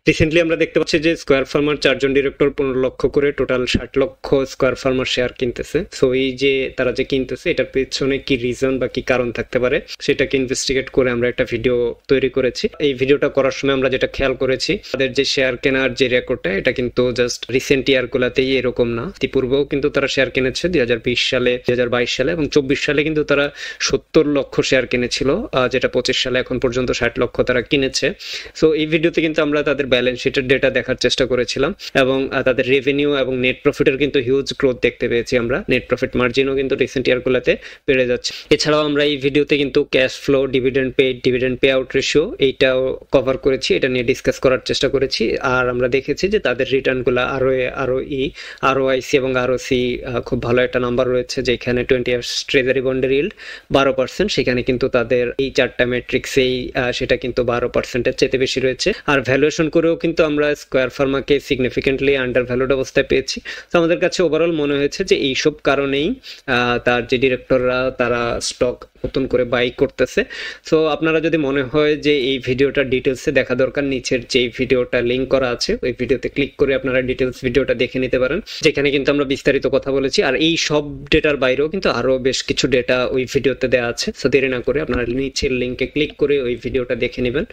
Recently আমরা দেখতে পাচ্ছি যে স্কোয়ার ফার্মার 4 জন ডিরেক্টর 15 লক্ষ করে টোটাল 60 লক্ষ স্কোয়ার ফার্মার শেয়ার কিনতেছে। সো এই যে তারা যে কিনতেছে এটার পেছনে কি রিজন বা কি কারণ থাকতে পারে সেটাকে ইনভেস্টিগেট করে আমরা একটা ভিডিও তৈরি করেছি। এই ভিডিওটা করার সময় আমরা যেটা খেয়াল করেছি, তাদের যে শেয়ার কেনার যে রেকর্ডটা এটা কিন্তু জাস্ট রিসেন্ট ইয়ার গুলাতেই এরকম না, ইতিপূর্বেও কিন্তু তারা শেয়ার কিনেছে 2020 সালে, 2022 সালে এবং 24 সালে কিন্তু তারা 70 লক্ষ শেয়ার কিনেছিল, যেটা 25 সালে এখন পর্যন্ত 60 লক্ষ তারা কিনেছে। সো এই ভিডিওতে কিন্তু আমরা তাদের ব্যালেন্স শিটের ডেটা দেখার চেষ্টা করেছিলাম এবং তাদের রেভিনিউ এবং নেট প্রফিটের কিন্তু হিউজ গ্রোথ দেখতে পেয়েছি আমরা। নেট প্রফিট মার্জিনও কিন্তু রিসেন্ট ইয়ারগুলোতে বেড়ে যাচ্ছে। এছাড়াও আমরা এই ভিডিওতে কিন্তু cash flow, dividend paid, dividend payout ratio এইটাও কভার করেছি, এটা নিয়ে ডিসকাস করার চেষ্টা করেছি। আর আমরা দেখেছি যে তাদের রিটার্নগুলো আরওআইসি এবং আরওসি খুব ভালো একটা নাম্বার রয়েছে, যেখানে 20 ইয়ার্স ট্রেজারি বন্ডের ইল্ড 12%, সেখানে কিন্তু তাদের এই 4টা মেট্রিক্সেই সেটা কিন্তু 12%-এর চেয়ে বেশি রয়েছে। আর ভ্যালুয়েশন করেও কিন্তু আমরা স্কোয়ার ফার্মাকে সিগনিফিকেন্টলি আন্ডার ভ্যালুড অবস্থায় পেয়েছি। তো আমাদের কাছে ওভারঅল মনে হয়েছে যে এইসব কারণেই তার যে ডিরেক্টররা তারা স্টক নতুন করে বাই করতেছে। সো আপনারা যদি মনে হয় যে এই ভিডিওটা ডিটেলসে দেখা দরকার, নিচের যে ভিডিওটা লিঙ্ক করা আছে ওই ভিডিওতে ক্লিক করে আপনারা ডিটেলস ভিডিওটা দেখে নিতে পারেন, যেখানে কিন্তু আমরা বিস্তারিত কথা বলেছি। আর এই সব ডেটার বাইরেও কিন্তু আরো বেশ কিছু ডেটা ওই ভিডিওতে দেওয়া আছে। সো দেরি না করে আপনারা নিচের লিঙ্কে ক্লিক করে ওই ভিডিওটা দেখে নেবেন।